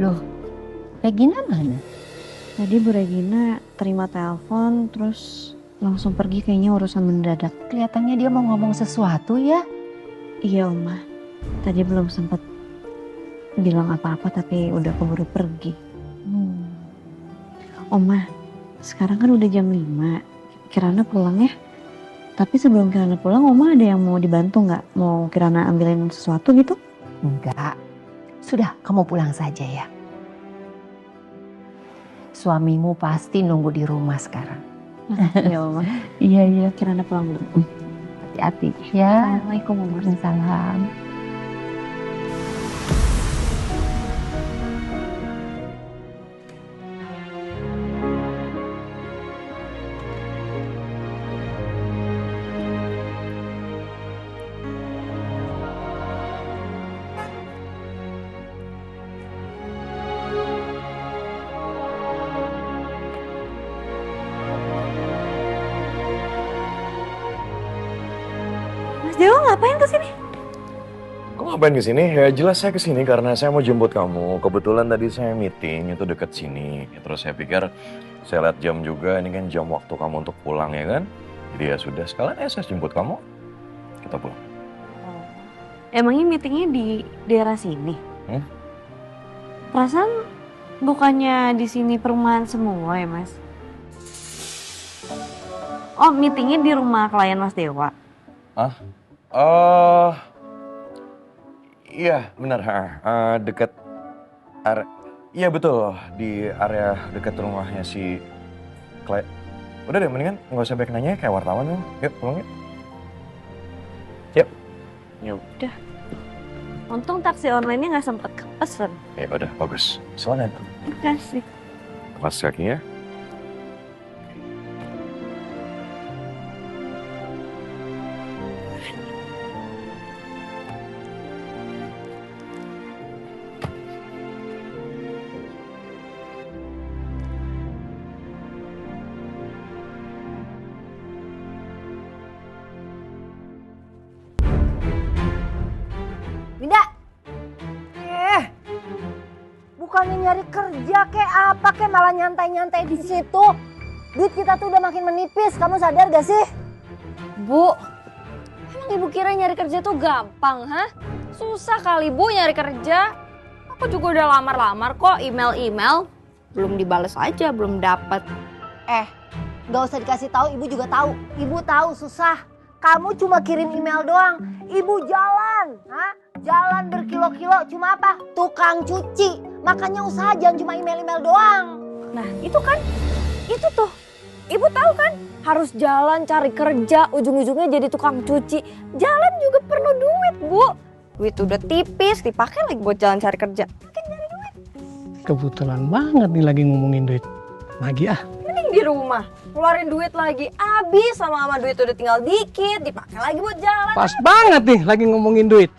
Loh, Regina mana? Tadi Bu Regina terima telepon terus langsung pergi, kayaknya urusan mendadak. Kelihatannya dia mau ngomong sesuatu ya. Iya Oma, tadi belum sempat bilang apa-apa tapi udah keburu pergi. Oma, sekarang kan udah jam 5, Kirana pulang ya. Tapi sebelum Kirana pulang, Oma ada yang mau dibantu nggak? Mau Kirana ambilin sesuatu gitu? Enggak, sudah kamu pulang saja ya. Suamimu pasti nunggu di rumah sekarang. Iya Oma. Iya. Kirana pulang dulu. Hati-hati ya. Assalamualaikum Oma. Waalaikumsalam. Mas Dewa ngapain kesini? Kok ngapain kesini? Ya jelas saya kesini karena saya mau jemput kamu. Kebetulan tadi saya meeting itu deket sini. Terus saya pikir saya lihat jam juga, ini kan jam waktu kamu untuk pulang ya kan? Jadi ya sudah, sekalian ya saya jemput kamu. Kita pulang. Emangnya meetingnya di daerah sini? Perasaan bukannya di sini perumahan semua ya Mas? Oh, meetingnya di rumah klien Mas Dewa? Iya benar. Dekat area. Iya betul, di area dekat rumahnya si Clay. Udah deh, mendingan nggak usah banyak nanya kayak wartawan dong. Yuk pulang yuk. Yuk. Ya udah. Untung taksi online-nya nggak sempet kepesen. Ya udah bagus. Silakan. Makasih. Lepas kakinya. Winda, bukannya nyari kerja kek apa kek malah nyantai-nyantai di situ. Duit kita tuh udah makin menipis, kamu sadar gak sih? Bu, emang ibu kira nyari kerja tuh gampang, hah? Susah kali bu nyari kerja. Aku juga udah lamar-lamar kok, email-email. Belum dibales aja, belum dapet. Gak usah dikasih tahu, ibu juga tahu. Ibu tahu susah. Kamu cuma kirim email doang. Ibu jalan, jalan berkilo-kilo. Cuma apa? Tukang cuci. Makanya usaha jangan cuma email-email doang. Nah itu kan, itu tuh. Ibu tahu kan, harus jalan cari kerja, ujung-ujungnya jadi tukang cuci. Jalan juga perlu duit bu. Duit udah tipis, dipakai lagi buat jalan cari kerja. Makin nyari duit. Kebetulan banget nih lagi ngomongin duit. Lagi Mending di rumah, keluarin duit lagi. Abis lama-lama duit udah tinggal dikit, dipakai lagi buat jalan. pas banget nih lagi ngomongin duit.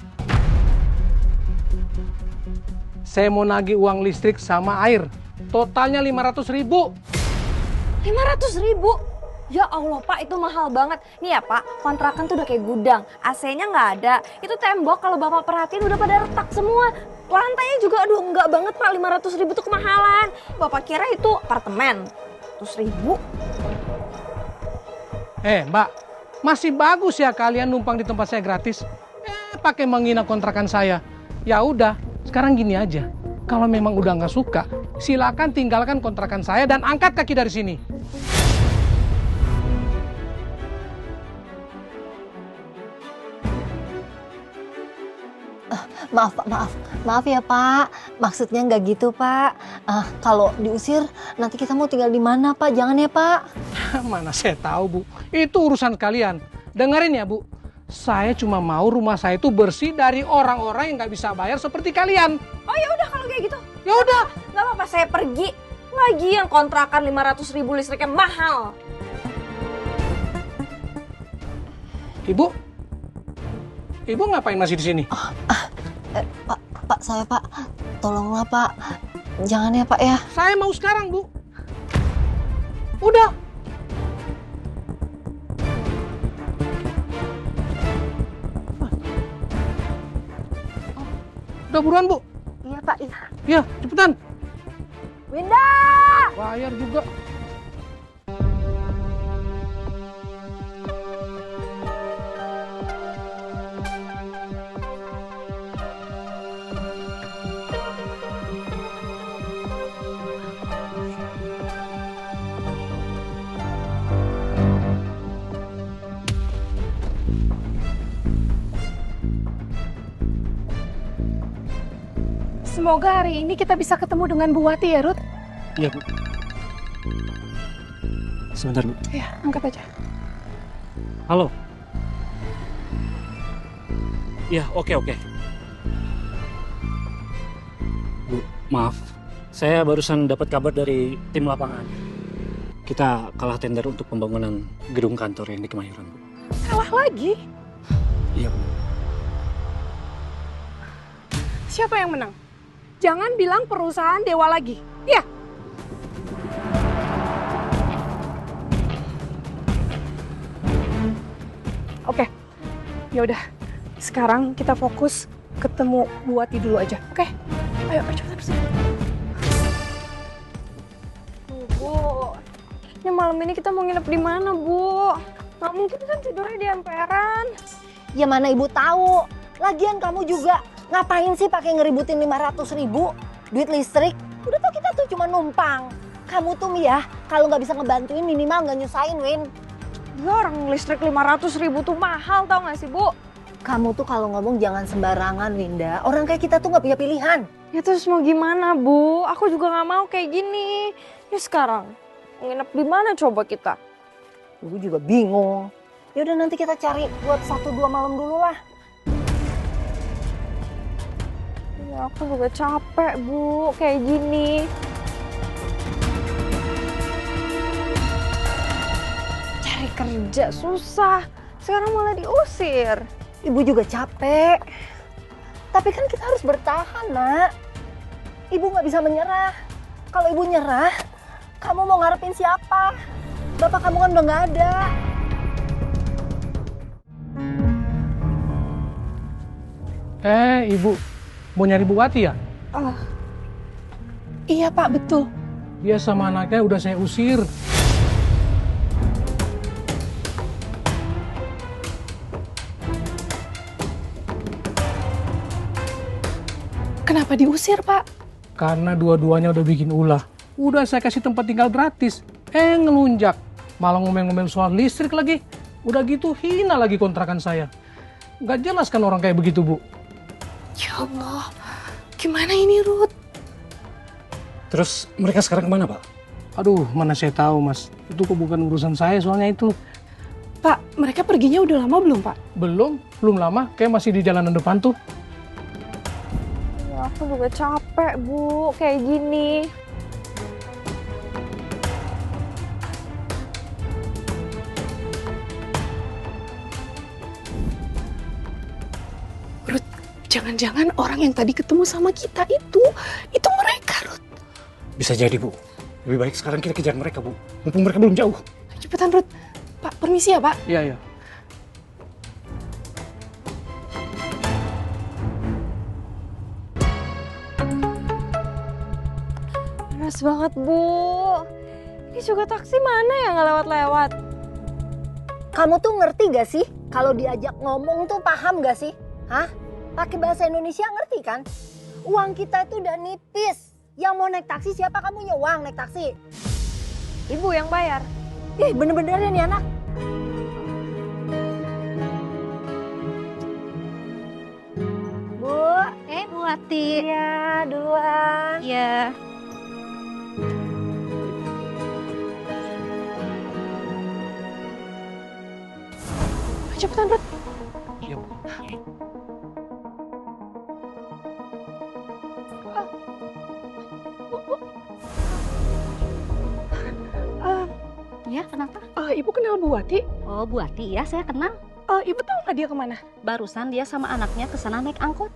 Saya mau nagih uang listrik sama air. Totalnya 500.000. 500.000? Ya Allah pak, itu mahal banget. Nih ya pak, kontrakan tuh udah kayak gudang. AC-nya nggak ada. Itu tembok kalau bapak perhatiin udah pada retak semua. Lantainya juga aduh enggak banget pak, 500.000 tuh kemahalan. Bapak kira itu apartemen. 100.000? Mbak, masih bagus ya kalian numpang di tempat saya gratis. Pakai menghina kontrakan saya. Ya udah, sekarang gini aja. Kalau memang udah nggak suka, silakan tinggalkan kontrakan saya dan angkat kaki dari sini. Maaf ya Pak. Maksudnya nggak gitu Pak. Kalau diusir nanti kita mau tinggal di mana Pak? Jangan ya Pak. Mana saya tahu Bu, itu urusan kalian. Dengerin ya Bu, saya cuma mau rumah saya itu bersih dari orang-orang yang nggak bisa bayar seperti kalian. Oh ya udah kalau kayak gitu. Ya udah. Nggak apa-apa saya pergi. Lagian kontrakan 500.000 listriknya mahal. Ibu ngapain masih di sini? Pak, saya Pak, tolonglah Pak. Jangan ya Pak ya. Saya mau sekarang Bu. Udah. Udah buruan Bu. Iya Pak, iya. Ya, cepetan. Winda! Bayar juga. Semoga hari ini kita bisa ketemu dengan Bu Wati ya, Ruth. Iya, Bu. Sebentar, Bu. Ya, angkat aja. Halo. Ya, oke. Bu, maaf. Saya barusan dapat kabar dari tim lapangan. Kita kalah tender untuk pembangunan gedung kantor yang di Kemayoran, Bu. Kalah lagi? Iya, Bu. Siapa yang menang? Jangan bilang perusahaan Dewa lagi. Ya. Oke. Ya udah. Sekarang kita fokus ketemu Bu Wati dulu aja. Oke? Ayo cepetan kesini. Bu, ini malam ini kita mau nginep di mana, Bu? Nggak mungkin kan tidurnya di emperan. Ya mana ibu tahu. Lagian kamu juga ngapain sih pakai ngeributin 500.000 duit listrik? Udah tau kita tuh cuma numpang. Kamu tuh ya kalau nggak bisa ngebantuin minimal nggak nyusahin, Win. Ya orang listrik 500.000 tuh mahal tau nggak sih, Bu? Kamu tuh kalau ngomong jangan sembarangan, Winda. Orang kayak kita tuh nggak punya pilihan. Ya terus mau gimana, Bu? Aku juga nggak mau kayak gini. Ya sekarang nginep di mana coba kita? Ibu juga bingung. Ya udah nanti kita cari buat 1-2 malam dulu lah. Ya aku juga capek, Bu, kayak gini. Cari kerja susah, sekarang malah diusir. Ibu juga capek. Tapi kan kita harus bertahan, Nak. Ibu nggak bisa menyerah. Kalau ibu nyerah, kamu mau ngarepin siapa? Bapak kamu kan udah nggak ada. Ibu. Mau nyari Bu Wati ya? Iya, Pak, betul. Dia sama anaknya udah saya usir. Kenapa diusir, Pak? Karena dua-duanya udah bikin ulah. Udah saya kasih tempat tinggal gratis. Ngelunjak. Malah ngomel-ngomel soal listrik lagi. Udah gitu hina lagi kontrakan saya. Nggak jelas kan orang kayak begitu, Bu. Ya Allah, gimana ini, Ruth? Terus mereka sekarang kemana, Pak? Aduh, mana saya tahu, Mas. Itu kok bukan urusan saya soalnya itu. Pak, mereka perginya udah lama belum, Pak? Belum lama. Kayak masih di jalanan depan tuh. Ya aku juga capek, Bu, kayak gini. Ruth, jangan-jangan orang yang tadi ketemu sama kita itu mereka, Ruth. Bisa jadi, Bu. Lebih baik sekarang kita kejar mereka, Bu. Mumpung mereka belum jauh. Cepetan, Ruth. Pak, permisi ya, Pak. Iya. Panas banget, Bu. Ini juga taksi mana yang nggak lewat-lewat? Kamu tuh ngerti gak sih? Kalau diajak ngomong tuh paham gak sih? Hah? Pakai bahasa Indonesia ngerti kan? Uang kita itu udah nipis. Yang mau naik taksi siapa? Kamu punya uang naik taksi? Ibu yang bayar. Ih, bener-bener ya nih anak. Bu. Bu Wati. Iya, duluan. Iya. Cepetan, Ruth. Iya, Bu. Ya, kenapa? Ibu kenal Bu Wati? Oh, Bu Wati ya, saya kenal. Ibu tahu nggak dia kemana? Barusan dia sama anaknya ke sana naik angkot.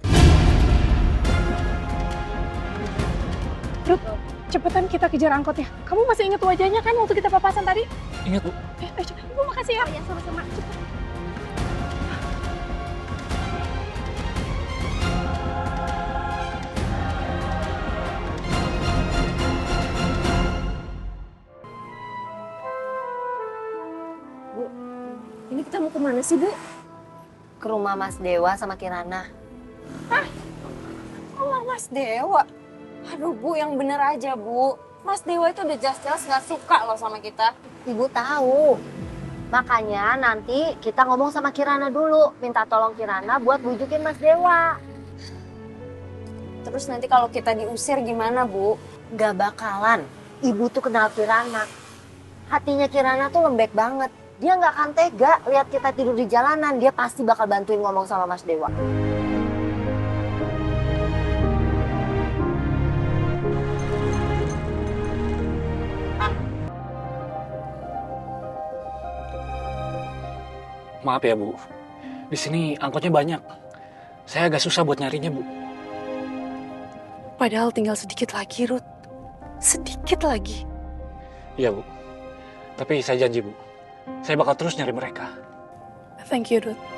Ruth, cepetan kita kejar angkotnya. Kamu masih ingat wajahnya kan waktu kita papasan tadi? Ingat, Bu. Ibu makasih ya. Ya, sama-sama. mau kemana sih, Bu? Ke rumah Mas Dewa sama Kirana. Oh, Mas Dewa. Aduh, Bu, yang bener aja, Bu. Mas Dewa itu udah jelas-jelas gak suka loh sama kita. Ibu tahu. Makanya nanti kita ngomong sama Kirana dulu. Minta tolong Kirana buat bujukin Mas Dewa. Terus nanti kalau kita diusir gimana, Bu? Gak bakalan. Ibu tuh kenal Kirana. Hatinya Kirana tuh lembek banget. Dia gak akan tega lihat kita tidur di jalanan. Dia pasti bakal bantuin ngomong sama Mas Dewa. Maaf ya, Bu. Di sini angkotnya banyak. Saya agak susah buat nyarinya, Bu. Padahal tinggal sedikit lagi, Ruth. Sedikit lagi. Iya, Bu. Tapi saya janji, Bu. Saya bakal terus nyari mereka. Thank you, Ruth.